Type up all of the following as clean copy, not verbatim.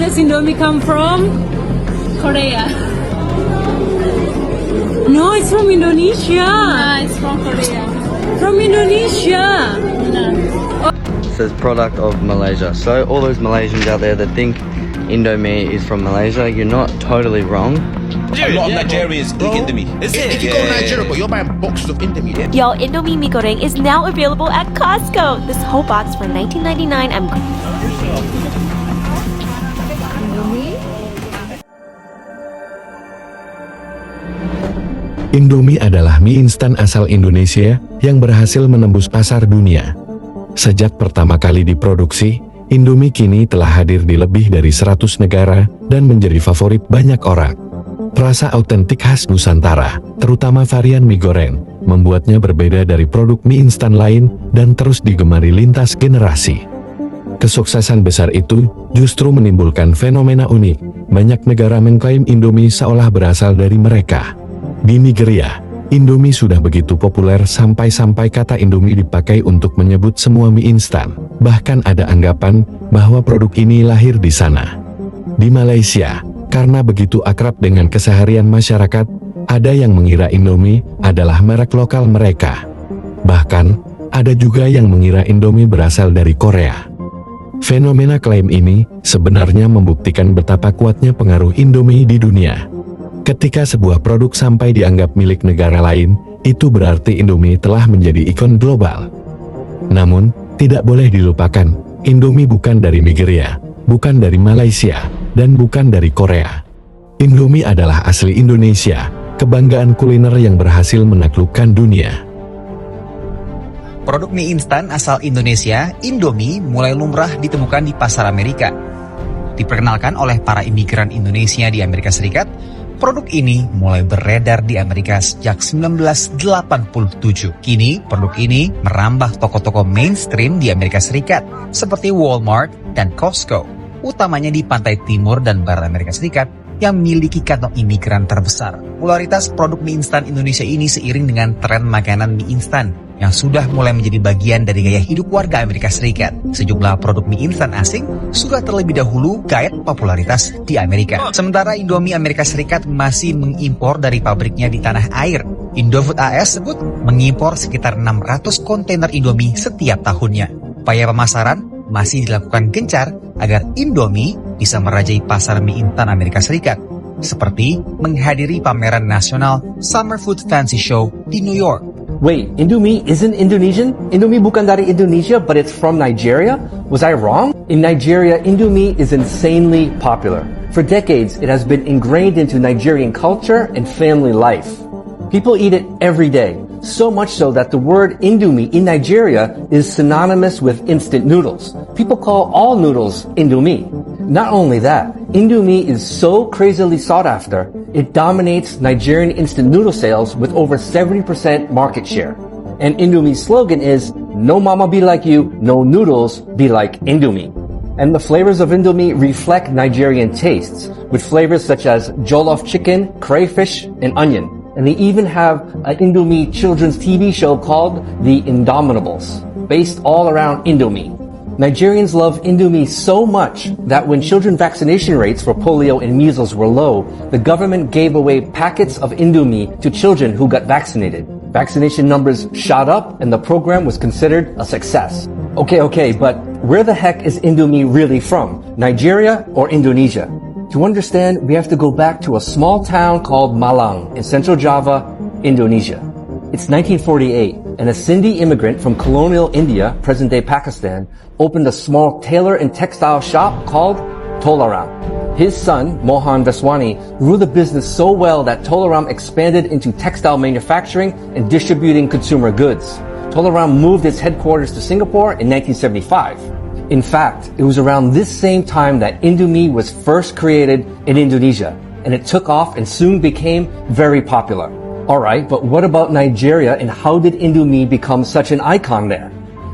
guess Indomie come from Korea. No, it's from Indonesia. It's from Korea. From Indonesia. No. It says product of Malaysia. So all those Malaysians out there that think Indomie is from Malaysia, you're not totally wrong. A lot of Nigerians eat Indomie. If you go to Nigeria, bro, you're buying boxes of Indomie. Y'all, Indomie Mi Goreng is now available at Costco. This whole box for $19.99. Indomie adalah mie instan asal Indonesia yang berhasil menembus pasar dunia. Sejak pertama kali diproduksi, Indomie kini telah hadir di lebih dari 100 negara dan menjadi favorit banyak orang. Rasa autentik khas Nusantara, terutama varian mie goreng, membuatnya berbeda dari produk mie instan lain dan terus digemari lintas generasi. Kesuksesan besar itu justru menimbulkan fenomena unik. Banyak negara mengklaim Indomie seolah berasal dari mereka. Di Nigeria, Indomie sudah begitu populer sampai-sampai kata Indomie dipakai untuk menyebut semua mie instan. Bahkan ada anggapan bahwa produk ini lahir di sana. Di Malaysia, karena begitu akrab dengan keseharian masyarakat, ada yang mengira Indomie adalah merek lokal mereka. Bahkan, ada juga yang mengira Indomie berasal dari Korea. Fenomena klaim ini sebenarnya membuktikan betapa kuatnya pengaruh Indomie di dunia. Ketika sebuah produk sampai dianggap milik negara lain, itu berarti Indomie telah menjadi ikon global. Namun, tidak boleh dilupakan, Indomie bukan dari Nigeria, bukan dari Malaysia, dan bukan dari Korea. Indomie adalah asli Indonesia, kebanggaan kuliner yang berhasil menaklukkan dunia. Produk mie instan asal Indonesia, Indomie, mulai lumrah ditemukan di pasar Amerika. Diperkenalkan oleh para imigran Indonesia di Amerika Serikat, produk ini mulai beredar di Amerika sejak 1987. Kini, produk ini merambah toko-toko mainstream di Amerika Serikat, seperti Walmart dan Costco, utamanya di pantai timur dan barat Amerika Serikat, yang memiliki kantong imigran terbesar. Popularitas produk mie instan Indonesia ini seiring dengan tren makanan mie instan yang sudah mulai menjadi bagian dari gaya hidup warga Amerika Serikat. Sejumlah produk mie instan asing sudah terlebih dahulu gaet popularitas di Amerika. Sementara Indomie Amerika Serikat masih mengimpor dari pabriknya di tanah air. Indofood AS sebut mengimpor sekitar 600 kontainer Indomie setiap tahunnya. Upaya pemasaran masih dilakukan gencar agar Indomie bisa merajai pasar mie instan Amerika Serikat, seperti menghadiri pameran nasional Summer Food Fancy Show di New York. Wait, Indomie isn't Indonesian? Indomie bukan dari Indonesia, but it's from Nigeria? Was I wrong? In Nigeria, Indomie is insanely popular. For decades, it has been ingrained into Nigerian culture and family life. People eat it every day, so much so that the word Indomie in Nigeria is synonymous with instant noodles. People call all noodles Indomie. Not only that, Indomie is so crazily sought after, it dominates Nigerian instant noodle sales with over 70% market share. And Indomie's slogan is, "No mama be like you, no noodles be like Indomie." And the flavors of Indomie reflect Nigerian tastes, with flavors such as jollof chicken, crayfish, and onion. And they even have an Indomie children's TV show called The Indomitables, based all around Indomie. Nigerians love Indomie so much that when children vaccination rates for polio and measles were low, the government gave away packets of Indomie to children who got vaccinated. Vaccination numbers shot up and the program was considered a success. Okay, but where the heck is Indomie really from? Nigeria or Indonesia? To understand, we have to go back to a small town called Malang in Central Java, Indonesia. It's 1948, and a Sindhi immigrant from colonial India, present-day Pakistan, opened a small tailor and textile shop called Tolaram. His son, Mohan Vaswani, grew the business so well that Tolaram expanded into textile manufacturing and distributing consumer goods. Tolaram moved its headquarters to Singapore in 1975. In fact, it was around this same time that Indomie was first created in Indonesia, and it took off and soon became very popular. Alright, but what about Nigeria and how did Indomie become such an icon there?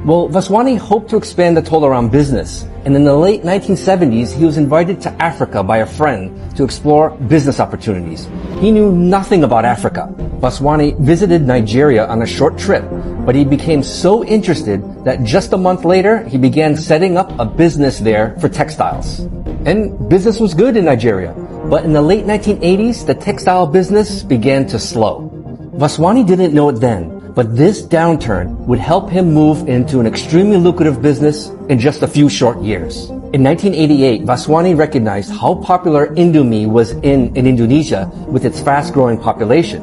Well, Vaswani hoped to expand the Tolaram business, and in the late 1970s, he was invited to Africa by a friend to explore business opportunities. He knew nothing about Africa. Vaswani visited Nigeria on a short trip, but he became so interested that just a month later, he began setting up a business there for textiles. And business was good in Nigeria, but in the late 1980s, the textile business began to slow. Vaswani didn't know it then, but this downturn would help him move into an extremely lucrative business in just a few short years. In 1988, Vaswani recognized how popular Indomie was in Indonesia with its fast-growing population,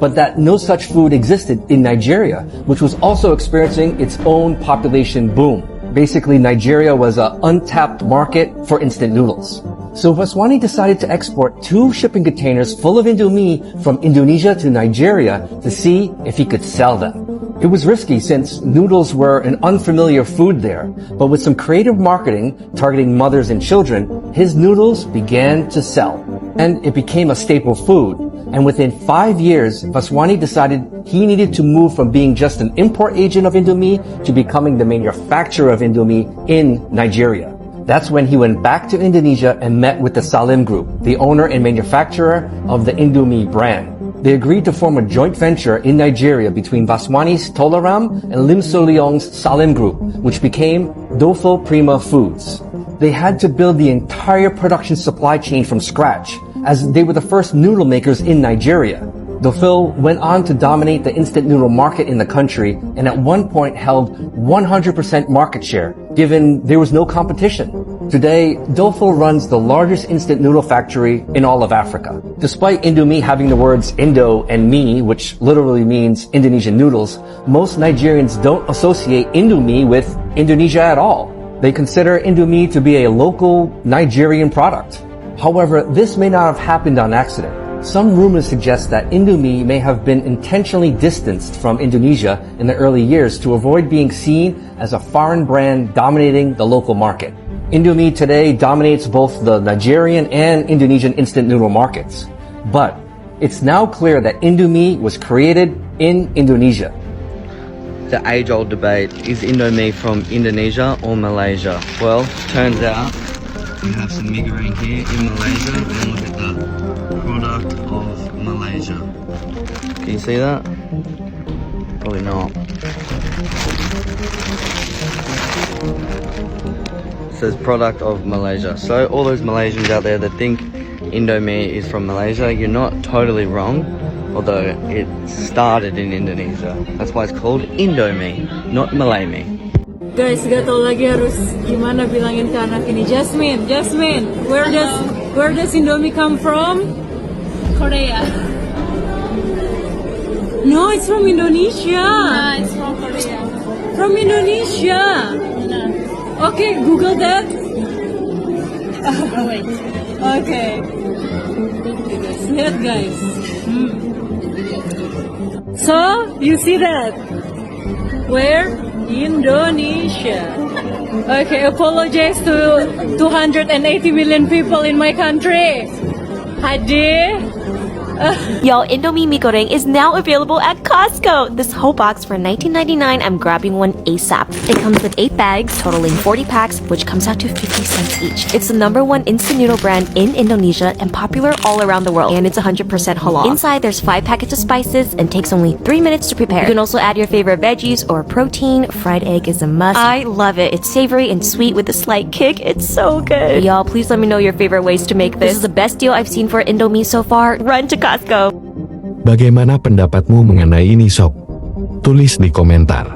but that no such food existed in Nigeria, which was also experiencing its own population boom. Basically, Nigeria was an untapped market for instant noodles. So Vaswani decided to export 2 shipping containers full of Indomie from Indonesia to Nigeria to see if he could sell them. It was risky since noodles were an unfamiliar food there, but with some creative marketing targeting mothers and children, his noodles began to sell. And it became a staple food. And within 5 years, Vaswani decided he needed to move from being just an import agent of Indomie to becoming the manufacturer of Indomie in Nigeria. That's when he went back to Indonesia and met with the Salim Group, the owner and manufacturer of the Indomie brand. They agreed to form a joint venture in Nigeria between Vaswani's Tolaram and Lim Soleong's Salim Group, which became Dofo Prima Foods. They had to build the entire production supply chain from scratch, as they were the first noodle makers in Nigeria. Dofil went on to dominate the instant noodle market in the country and at one point held 100% market share, given there was no competition. Today, Dofil runs the largest instant noodle factory in all of Africa. Despite Indomie having the words Indo and Mi, which literally means Indonesian noodles, most Nigerians don't associate Indomie with Indonesia at all. They consider Indomie to be a local Nigerian product. However, this may not have happened on accident. Some rumors suggest that Indomie may have been intentionally distanced from Indonesia in the early years to avoid being seen as a foreign brand dominating the local market. Indomie today dominates both the Nigerian and Indonesian instant noodle markets. But it's now clear that Indomie was created in Indonesia. The age-old debate, is Indomie from Indonesia or Malaysia? Well, turns out we have some Mi Goreng here in Malaysia, and look at that, product of Malaysia. Can you see that? Probably not. It says product of Malaysia. So all those Malaysians out there that think Indomie is from Malaysia, you're not totally wrong, although it started in Indonesia. That's why it's called Indomie, not Malaymi. Guys, gak tau lagi harus gimana bilangin ke anak ini. Jasmine, where does Indomie come from? Korea. No, it's from Indonesia. Nah, it's from Korea. From Indonesia. Nah. Okay, Google that. Oh, wait. Okay. Lihat guys. So, you see that? Where? Indonesia. Okay, apologize to 280 million people in my country. Hadir. Y'all, Indomie Mi Goreng is now available at Costco. This whole box for $19.99. I'm grabbing one ASAP. It comes with 8 bags, totaling 40 packs, which comes out to 50 cents each. It's the #1 instant noodle brand in Indonesia and popular all around the world. And it's 100% halal. Inside, there's 5 packets of spices and takes only 3 minutes to prepare. You can also add your favorite veggies or protein. Fried egg is a must. I love it. It's savory and sweet with a slight kick. It's so good. Y'all, please let me know your favorite ways to make this. This is the best deal I've seen for Indomie so far. Run to Costco. Bagaimana pendapatmu mengenai ini sob? Tulis di komentar.